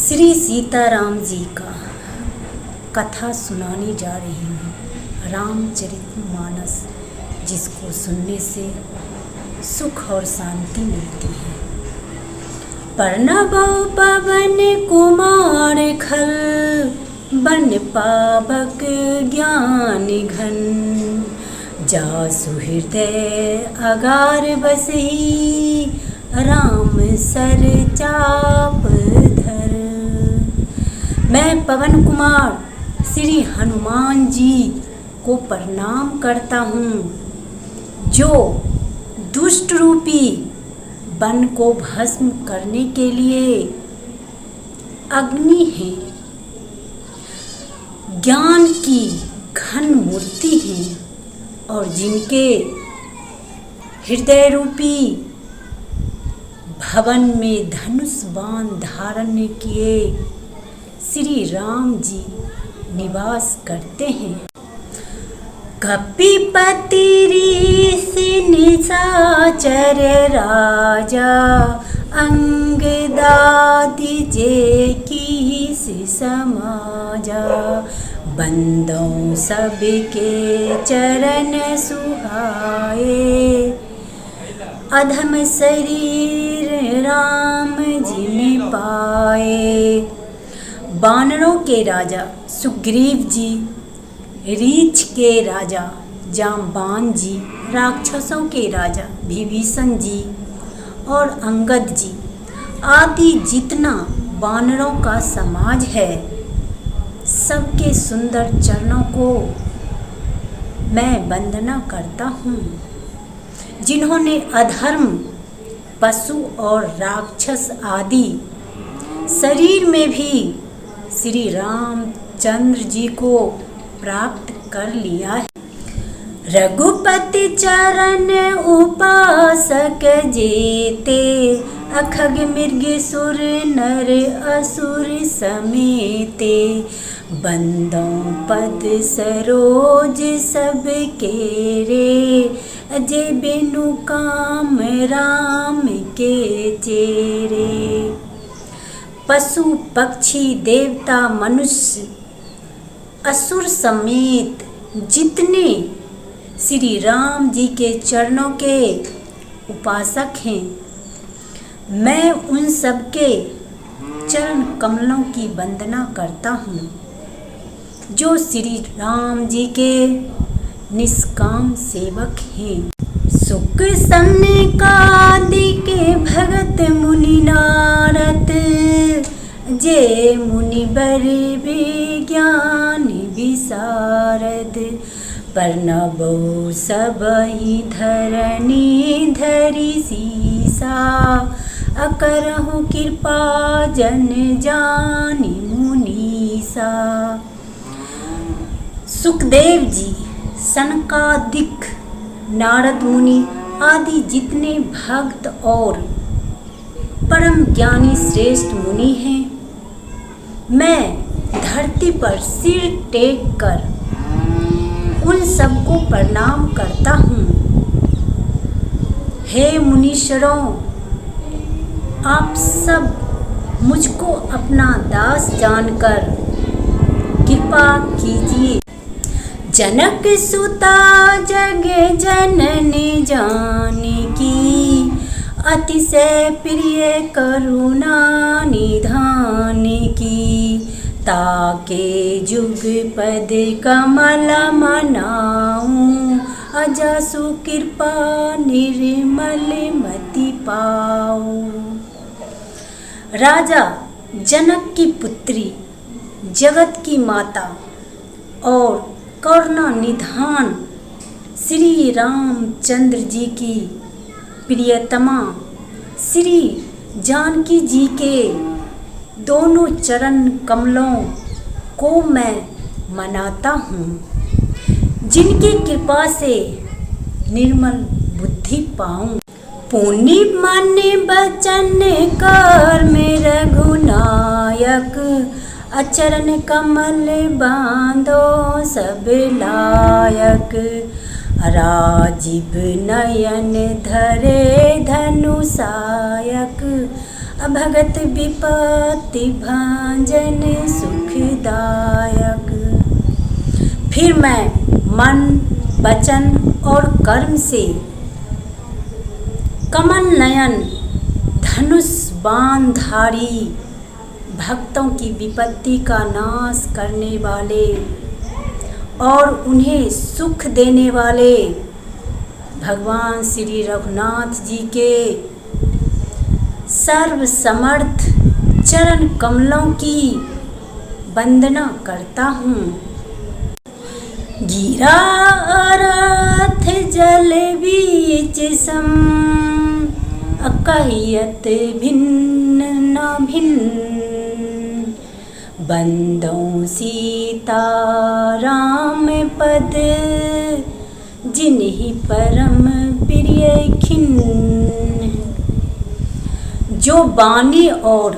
श्री सीताराम जी का कथा सुनाने जा रही हूँ। रामचरितमानस, जिसको सुनने से सुख और शांति मिलती है। पर्णव पवन कुमार खल, बन पावक ज्ञान घन। जासु हृदय अगार बसही, राम सर चाप धर। मैं पवन कुमार श्री हनुमान जी को प्रणाम करता हूँ, जो दुष्ट रूपी वन को भस्म करने के लिए अग्नि है, ज्ञान की घन मूर्ति है, और जिनके हृदय रूपी भवन में धनुष बाण धारण किए श्री राम जी निवास करते हैं। कपिपति ऋषि निशाचर राजा, अंगदादि जे कीस समाजा। बंदों सबके चरण सुहाए, अधम शरीर राम जी ने पाए। बानरों के राजा सुग्रीव जी, रीछ के राजा जाम्बान जी, राक्षसों के राजा विभीषण जी और अंगद जी आदि जितना बानरों का समाज है, सबके सुंदर चरणों को मैं वंदना करता हूँ, जिन्होंने अधर्म, पशु और राक्षस आदि शरीर में भी श्री रामचंद्र जी को प्राप्त कर लिया है। रघुपति चरण उपासक जेते, अखग मृग सुर नर असुर समेते। बंदों पद सरोज सब केरे, अजय बिनु काम राम के चेरे। पशु पक्षी देवता मनुष्य असुर समेत जितने श्री राम जी के चरणों के उपासक हैं, मैं उन सबके चरण कमलों की वंदना करता हूँ, जो श्री राम जी के निष्काम सेवक हैं। सुख सनकादिक भगत मुनि नारद, जे मुनिबर विज्ञान विशारद। पर्णवो सबहि धरनी धरि सीसा, अकरहु कृपा जन जानि मुनीसा। सुखदेव जी, सनकादिक, नारद मुनि आदि जितने भक्त और परम ज्ञानी श्रेष्ठ मुनि हैं, मैं धरती पर सिर टेक कर उन सबको प्रणाम करता हूँ। हे मुनीश्वरों, आप सब मुझको अपना दास जानकर कृपा कीजिए। जनक सुता जग जननी जानकी, अतिशय प्रिय करुणा निधान की। ताके जुग पद कमल मनाऊं, अजसु कृपा निर्मल मति पाऊं। राजा जनक की पुत्री, जगत की माता और करुणा निधान श्री रामचंद्र जी की प्रियतमा श्री जानकी जी के दोनों चरण कमलों को मैं मनाता हूँ, जिनकी कृपा से निर्मल बुद्धि पाऊँ। पुनि मन बचन कर्म रघुनायक, अचरण कमल बांधो सब लायक। राजीव नयन धरे धनुषायक, भगत विपत्ति भांजन सुखदायक। फिर मैं मन, वचन और कर्म से कमल नयन धनुष बाणधारी, भक्तों की विपत्ति का नाश करने वाले और उन्हें सुख देने वाले भगवान श्री रघुनाथ जी के सर्वसमर्थ चरण कमलों की वंदना करता हूँ। गिरा रथ जल बीच सम, अकहियत भिन्न न भिन्न, बंदों सीता राम पद, जिन्हि परम प्रिय खिन्न। जो वाणी और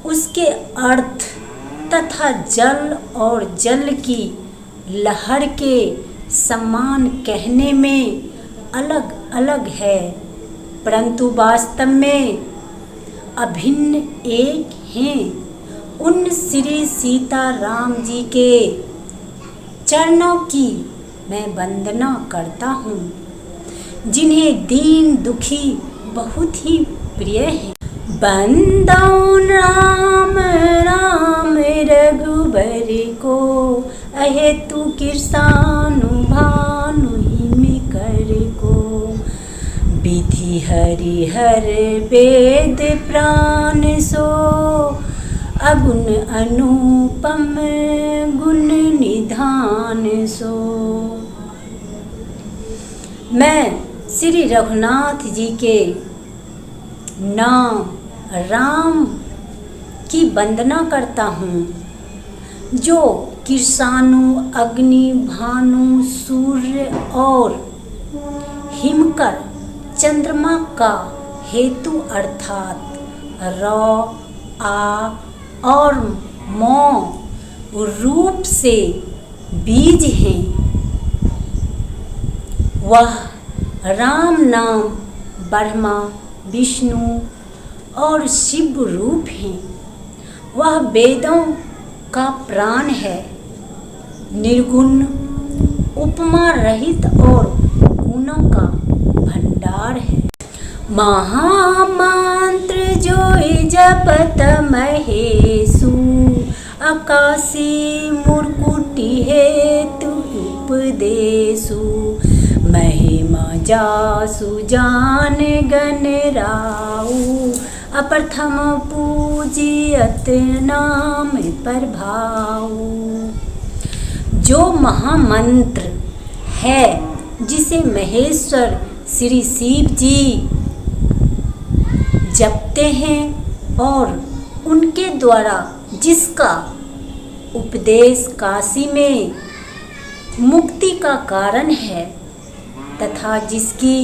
उसके अर्थ तथा जल और जल की लहर के समान कहने में अलग अलग है, परंतु वास्तव में अभिन्न एक हैं। उन श्री सीता राम जी के चरणों की मैं वंदना करता हूँ, जिन्हें दीन दुखी बहुत ही प्रिय है। बंदौ राम राम रघुबर को, अहेतु किरसानु भानु हिम कर को। विधि हरि हर वेद प्राण सो, अगुण अनुपम गुण निधान सो। मैं श्री रघुनाथ जी के नाम राम की वंदना करता हूँ, जो किरसानु, अग्नि, भानु, सूर्य और हिमकर चंद्रमा का हेतु अर्थात र, आ और मौ रूप से बीज हैं। वह राम नाम ब्रह्मा, विष्णु और शिव रूप हैं। वह वेदों का प्राण है, निर्गुण, उपमा रहित और गुणों का भंडार है। महामंत्र जोई जपत महेशु, आकाशी मुरकुटी हेतु उपदेशु। महिमा जासु जान गण राउ, अप्रथम पूजियत नाम प्रभाऊ। जो महामंत्र है जिसे महेश्वर श्री शिव जी जपते हैं और उनके द्वारा जिसका उपदेश काशी में मुक्ति का कारण है, तथा जिसकी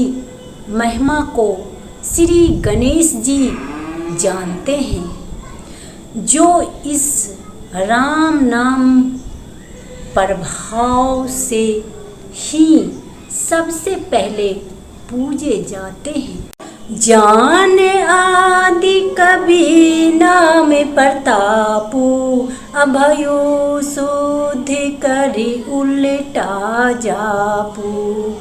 महिमा को श्री गणेश जी जानते हैं, जो इस राम नाम प्रभाव से ही सबसे पहले पूजे जाते हैं। जान आदि कभी नाम प्रतापु, अभयो शुद्धि करी उल्टा जापू।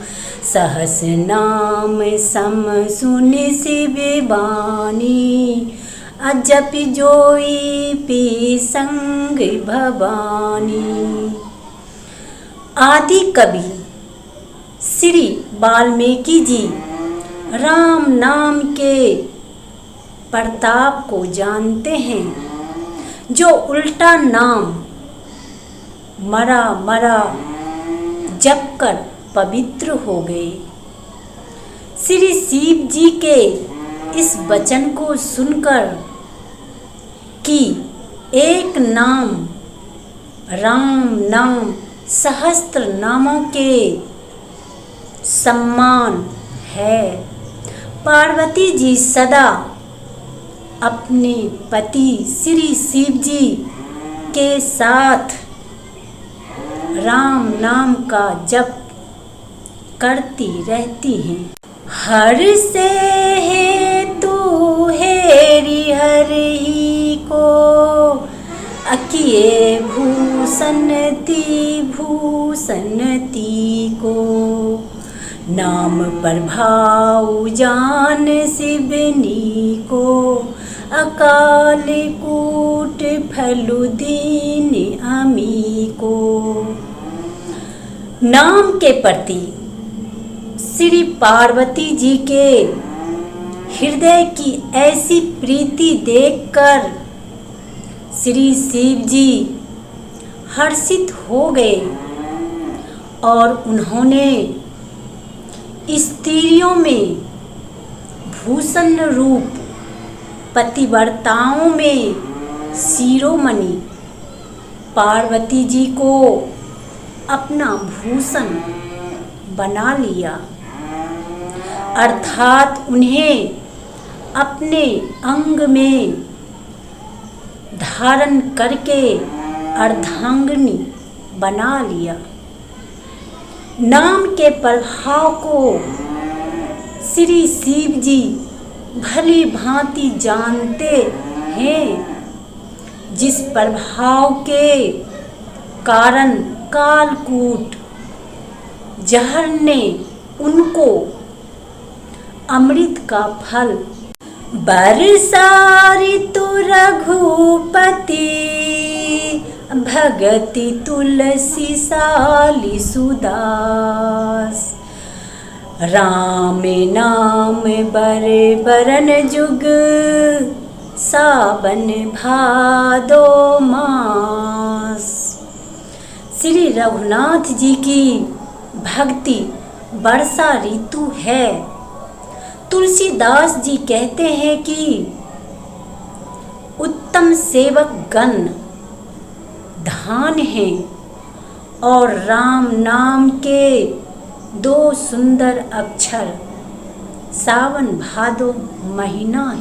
सहस नाम सम सुनि शिव बानी, अजप जोई पी संग भवानी। आदि कवि श्री वाल्मीकि जी राम नाम के प्रताप को जानते हैं, जो उल्टा नाम मरा मरा जप कर पवित्र हो गए। श्री शिव जी के इस वचन को सुनकर कि एक नाम राम नाम सहस्त्र नामों के सम्मान है, पार्वती जी सदा अपने पति श्री शिव जी के साथ राम नाम का जप करती रहती हैं। हर से हेतु हेरी हरि को अकिए भूषणती को नाम प्रभाव जान शिवनी को अकाल कूट फलुदीन अमी को। नाम के प्रति श्री पार्वती जी के हृदय की ऐसी प्रीति देखकर श्री शिव जी हर्षित हो गए और उन्होंने स्त्रियों में भूषण रूप पतिव्रताओं में शिरोमणि पार्वती जी को अपना भूषण बना लिया, अर्थात उन्हें अपने अंग में धारण करके अर्धांगिनी बना लिया। नाम के प्रभाव को श्री शिव जी भली भांति जानते हैं, जिस प्रभाव के कारण कालकूट जहर ने उनको अमृत का फल बरसा ऋतु रघुपति भगति तुलसी साली सुदास राम नाम बर बरन जुग सावन भादो मास। श्री रघुनाथ जी की भक्ति वर्षा ऋतु है। तुलसीदास जी कहते हैं कि उत्तम सेवक गण धान हैं और राम नाम के दो सुंदर अक्षर सावन भादो महीना है।